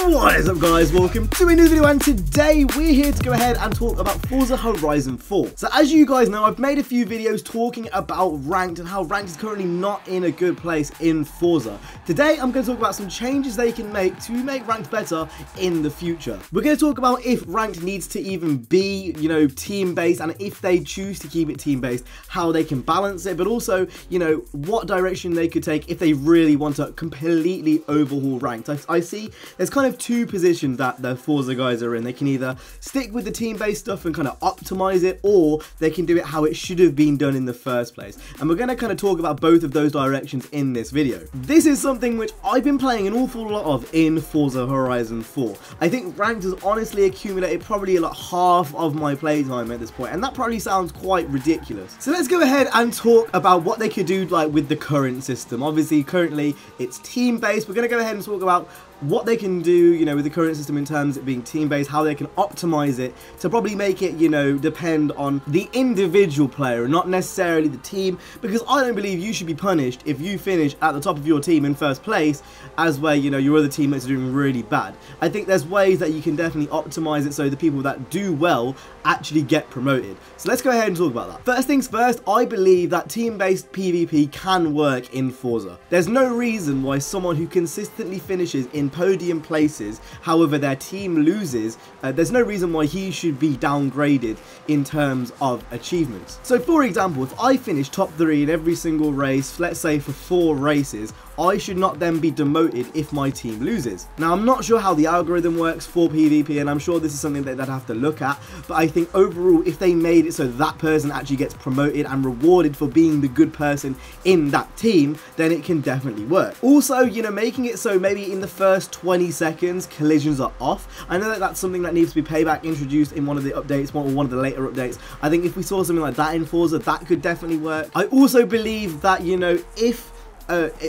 What is up, guys? Welcome to a new video, and today we're here to go ahead and talk about Forza Horizon 4. So as you guys know, I've made a few videos talking about ranked and how ranked is currently not in a good place in Forza. Today I'm going to talk about some changes they can make to make ranked better in the future. We're going to talk about if ranked needs to even be, team-based, and if they choose to keep it team-based, how they can balance it, but also, what direction they could take if they really want to completely overhaul ranked. I see there's kind of two positions that the Forza guys are in. They can either stick with the team-based stuff and kind of optimize it, or they can do it how it should have been done in the first place. And we're going to kind of talk about both of those directions in this video. This is something which I've been playing an awful lot of in Forza Horizon 4. I think ranked has honestly accumulated probably like half of my playtime at this point, and that probably sounds quite ridiculous. So let's go ahead and talk about what they could do like with the current system. Obviously, currently it's team-based. We're going to go ahead and talk about what they can do, with the current system in terms of it being team-based, how they can optimize it to probably make it, depend on the individual player and not necessarily the team, because I don't believe you should be punished if you finish at the top of your team in first place as where, your other teammates are doing really bad. I think there's ways that you can definitely optimize it so the people that do well actually get promoted. So let's go ahead and talk about that. First things first, I believe that team-based PvP can work in Forza. There's no reason why someone who consistently finishes in podium places, however their team loses, there's no reason why he should be downgraded in terms of achievements. So for example, if I finish top 3 in every single race, let's say for 4 races, I should not then be demoted if my team loses. Now, I'm not sure how the algorithm works for PvP, and I'm sure this is something that they'd have to look at, but I think overall, if they made it so that person actually gets promoted and rewarded for being the good person in that team, then it can definitely work. Also, making it so maybe in the first 20 seconds, collisions are off. I know that that's something that needs to be payback introduced in one of the updates, one of the later updates. I think if we saw something like that in Forza, that could definitely work. I also believe that, if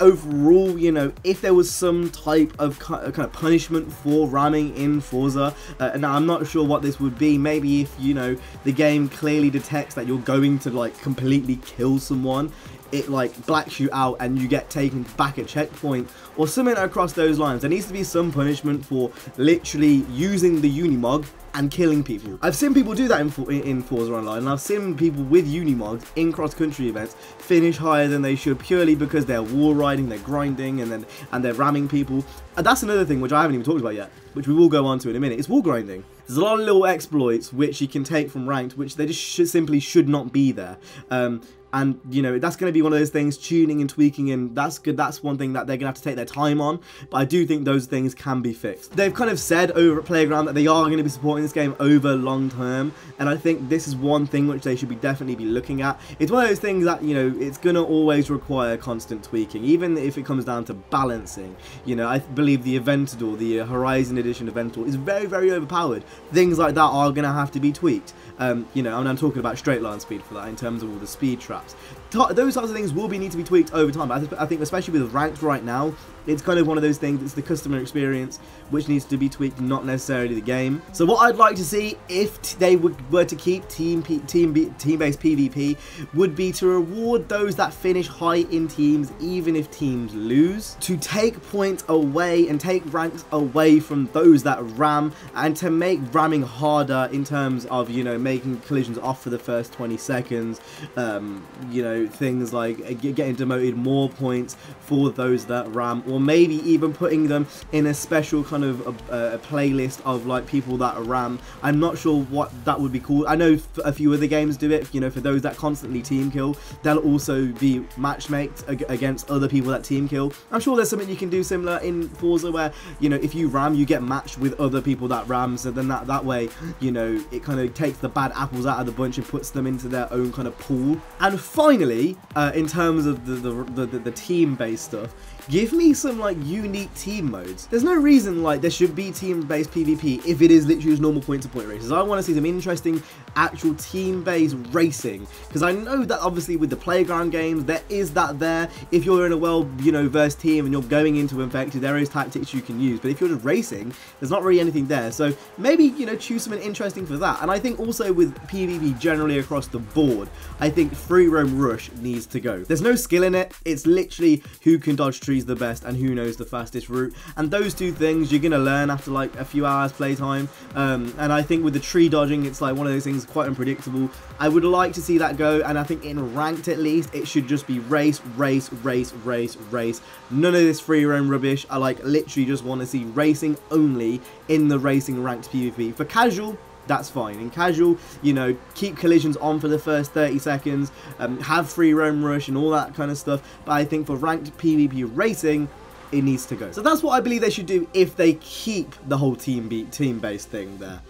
overall, if there was some type of kind of punishment for ramming in Forza, now I'm not sure what this would be. Maybe if, the game clearly detects that you're going to like completely kill someone, it like blacks you out and you get taken back at checkpoint or something across those lines. There needs to be some punishment for literally using the Unimog and killing people. I've seen people do that in Forza Online, and I've seen people with Unimogs in cross-country events finish higher than they should purely because they're wall riding, they're grinding, and they're ramming people. And that's another thing which I haven't even talked about yet, which we will go on to in a minute. It's wall grinding. There's a lot of little exploits which you can take from ranked, which they just simply should not be there. And, that's going to be one of those things, tuning and tweaking, and that's good. That's one thing that they're going to have to take their time on, but I do think those things can be fixed. They've kind of said over at Playground that they are going to be supporting this game over long term, and I think this is one thing which they should definitely be looking at. It's one of those things that, it's going to always require constant tweaking, even if it comes down to balancing. I believe the Aventador, the Horizon Edition Aventador, is very, very overpowered. Things like that are going to have to be tweaked. I'm talking about straight line speed for that in terms of all the speed traps. Those types of things will need to be tweaked over time. But I think especially with ranked right now, it's kind of one of those things, it's the customer experience which needs to be tweaked, not necessarily the game. So what I'd like to see if they were to keep team-based PvP would be to reward those that finish high in teams even if teams lose, to take points away and take ranks away from those that ram, and to make ramming harder in terms of, making collisions off for the first 20 seconds, things like getting demoted more points for those that ram, or maybe even putting them in a special kind of a playlist of like people that ram. I'm not sure what that would be called. I know a few other games do it, for those that constantly team kill, they'll also be matchmaked against other people that team kill. I'm sure there's something you can do similar in Forza where, if you ram, you get matched with other people that ram, so then that way, it kind of takes the bad apples out of the bunch and puts them into their own kind of pool. And finally, in terms of the team-based stuff, give me some like unique team modes. There's no reason like there should be team-based PvP if it is literally just normal point-to-point races. I want to see some interesting actual team-based racing, because I know that obviously with the Playground games there is that there. If you're in a well-versed team and you're going into Infected, there is tactics you can use, but if you're just racing, there's not really anything there. So maybe choose something interesting for that. And I think also with PvP generally across the board, I think free roam rush needs to go. There's no skill in it. It's literally who can dodge trees tree's the best and who knows the fastest route. And those two things you're going to learn after like a few hours playtime. And I think with the tree dodging, it's like one of those things quite unpredictable. I would like to see that go, and I think in ranked at least, it should just be race, race, race, race, race. None of this free roam rubbish. I like literally just want to see racing only in the racing ranked PvP. For casual, that's fine. In casual, you know, keep collisions on for the first 30 seconds, have free roam rush and all that kind of stuff. But I think for ranked PvP racing, it needs to go. So that's what I believe they should do if they keep the whole team-based thing there.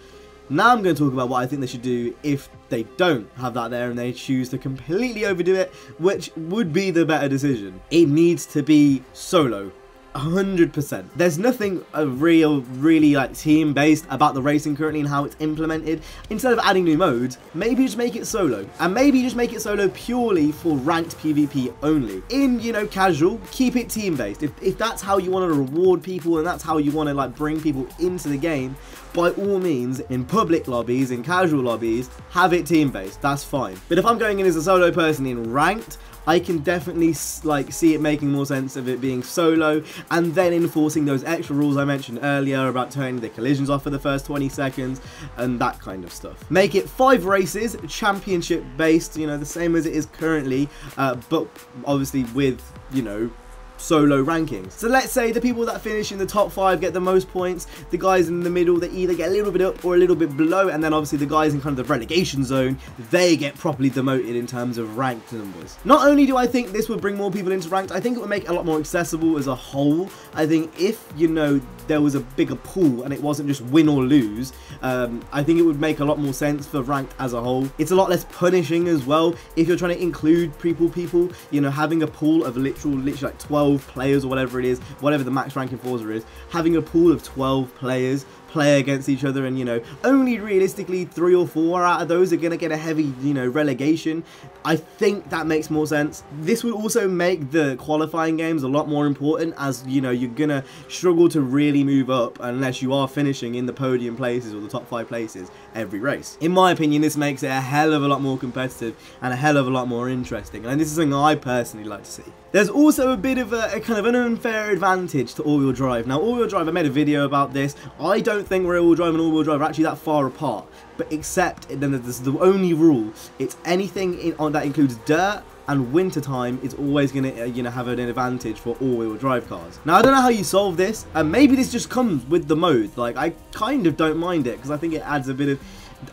Now I'm going to talk about what I think they should do if they don't have that there and they choose to completely overdo it, which would be the better decision. It needs to be solo. 100%. There's nothing really like team-based about the racing currently and how it's implemented. Instead of adding new modes, maybe just make it solo. And maybe just make it solo purely for ranked PvP only. In, you know, casual, keep it team-based. If that's how you want to reward people and that's how you want to like bring people into the game, by all means, in public lobbies, in casual lobbies, have it team-based. That's fine. But if I'm going in as a solo person in ranked, I can definitely like see it making more sense of it being solo and then enforcing those extra rules I mentioned earlier about turning the collisions off for the first 20 seconds and that kind of stuff. Make it 5 races, championship based, you know, the same as it is currently, but obviously with, you know, solo rankings. So let's say the people that finish in the top 5 get the most points, the guys in the middle, they either get a little bit up or a little bit below, and then obviously the guys in kind of the relegation zone, they get properly demoted in terms of ranked numbers. Not only do I think this would bring more people into ranked, I think it would make it a lot more accessible as a whole. I think if, you know, there was a bigger pool and it wasn't just win or lose, I think it would make a lot more sense for ranked as a whole. It's a lot less punishing as well if you're trying to include people, you know, having a pool of literally like 12 players or whatever it is, whatever the max rank in Forza is, having a pool of 12 players play against each other, and, you know, only realistically 3 or 4 out of those are going to get a heavy, you know, relegation. I think that makes more sense. This would also make the qualifying games a lot more important, as, you know, you're going to struggle to really move up unless you are finishing in the podium places or the top 5 places every race. In my opinion, this makes it a hell of a lot more competitive and a hell of a lot more interesting, and this is something I personally like to see. There's also a bit of a kind of an unfair advantage to all-wheel drive. Now, all-wheel drive, I made a video about this. I don't think rear-wheel drive and all-wheel drive are actually that far apart, but except then there's the only rule. It's anything that includes dirt and winter time is always going to, you know, have an advantage for all-wheel drive cars. Now, I don't know how you solve this, and maybe this just comes with the mode. Like, I kind of don't mind it because I think it adds a bit of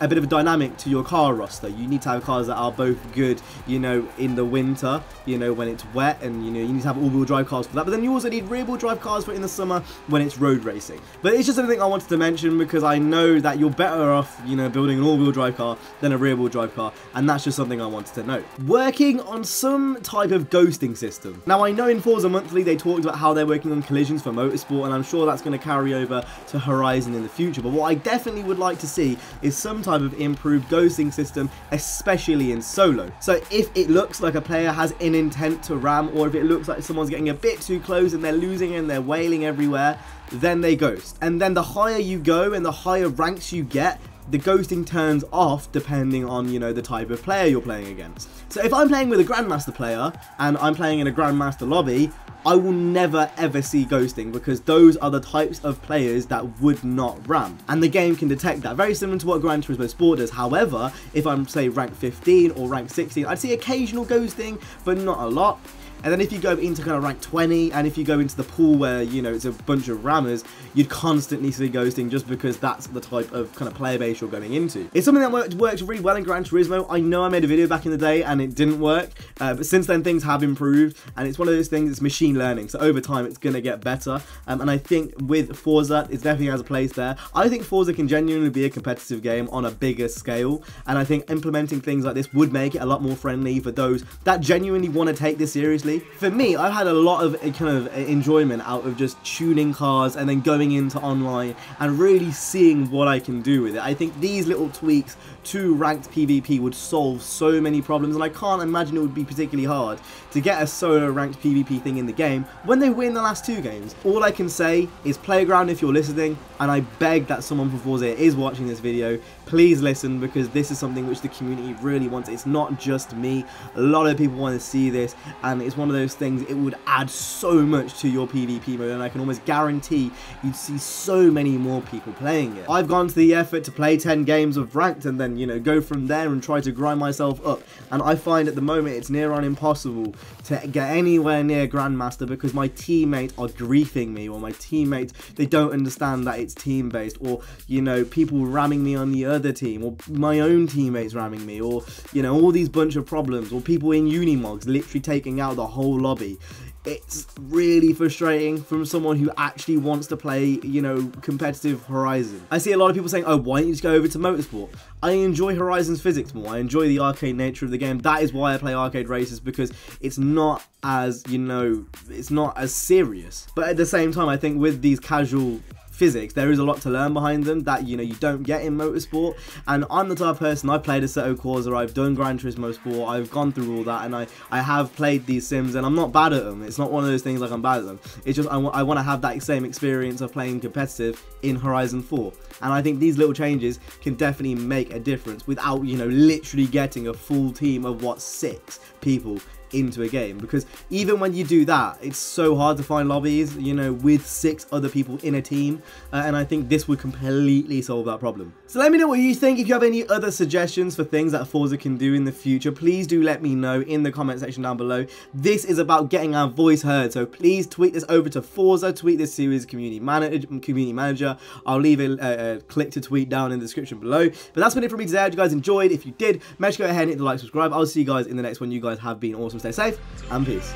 a dynamic to your car roster. You need to have cars that are both good, you know, in the winter, you know, when it's wet, and, you know, you need to have all-wheel drive cars for that, but then you also need rear-wheel drive cars for in the summer when it's road racing. But it's just something I wanted to mention because I know that you're better off, you know, building an all-wheel drive car than a rear-wheel drive car, and that's just something I wanted to note. Working on some type of ghosting system. Now, I know in Forza Monthly they talked about how they're working on collisions for motorsport, and I'm sure that's going to carry over to Horizon in the future, but what I definitely would like to see is some type of improved ghosting system, especially in solo. So if it looks like a player has an intent to ram, or if it looks like someone's getting a bit too close and they're losing and they're wailing everywhere, then they ghost. And then the higher you go and the higher ranks you get, the ghosting turns off depending on, you know, the type of player you're playing against. So if I'm playing with a Grandmaster player and I'm playing in a Grandmaster lobby, I will never ever see ghosting because those are the types of players that would not ram, and the game can detect that, very similar to what Gran Turismo Sport does. However, if I'm, say, rank 15 or rank 16, I'd see occasional ghosting, but not a lot. And then if you go into kind of rank 20, and if you go into the pool where, you know, it's a bunch of rammers, you'd constantly see ghosting just because that's the type of kind of player base you're going into. It's something that works really well in Gran Turismo. I know I made a video back in the day and it didn't work, but since then things have improved, and it's one of those things, it's machine learning, so over time it's going to get better, and I think with Forza, it definitely has a place there. I think Forza can genuinely be a competitive game on a bigger scale, and I think implementing things like this would make it a lot more friendly for those that genuinely want to take this seriously. For me, I've had a lot of kind of enjoyment out of just tuning cars and then going into online and really seeing what I can do with it. I think these little tweaks to ranked PvP would solve so many problems, and I can't imagine it would be particularly hard to get a solo ranked PvP thing in the game when they win the last 2 games. All I can say is, Playground, if you're listening, and I beg that someone from Forza is watching this video, please listen, because this is something which the community really wants. It's not just me. A lot of people want to see this, and it's one one of those things, it would add so much to your PvP mode, and I can almost guarantee you'd see so many more people playing it. I've gone to the effort to play 10 games of ranked and then, you know, go from there and try to grind myself up, and I find at the moment it's near on impossible to get anywhere near Grandmaster because my teammates are griefing me, or my teammates, they don't understand that it's team based, or, you know, people ramming me on the other team, or my own teammates ramming me, or, you know, all these bunch of problems, or people in Unimogs literally taking out the whole lobby. It's really frustrating from someone who actually wants to play, you know, competitive Horizon. I see a lot of people saying, oh, why don't you just go over to Motorsport? I enjoy Horizon's physics more. I enjoy the arcade nature of the game. That is why I play arcade races, because it's not as, you know, it's not as serious. But at the same time, I think with these casual physics, there is a lot to learn behind them that, you know, you don't get in Motorsport. And I'm the type of person, I've played Assetto Corsa, I've done Gran Turismo Sport, I've gone through all that, and I have played these sims, and I'm not bad at them. It's not one of those things like I'm bad at them. It's just I want to have that same experience of playing competitive in Horizon 4. And I think these little changes can definitely make a difference without, you know, literally getting a full team of, what, 6 people into a game, because even when you do that, it's so hard to find lobbies, you know, with 6 other people in a team, and I think this would completely solve that problem. So let me know what you think. If you have any other suggestions for things that Forza can do in the future, please do let me know in the comment section down below. This is about getting our voice heard, so please tweet this over to Forza, tweet this to his community manager. I'll leave a click to tweet down in the description below. But that's been it from me today. I hope you guys enjoyed. If you did, make sure to go ahead and hit the like, subscribe. I'll see you guys in the next one. You guys have been awesome. Stay safe and peace.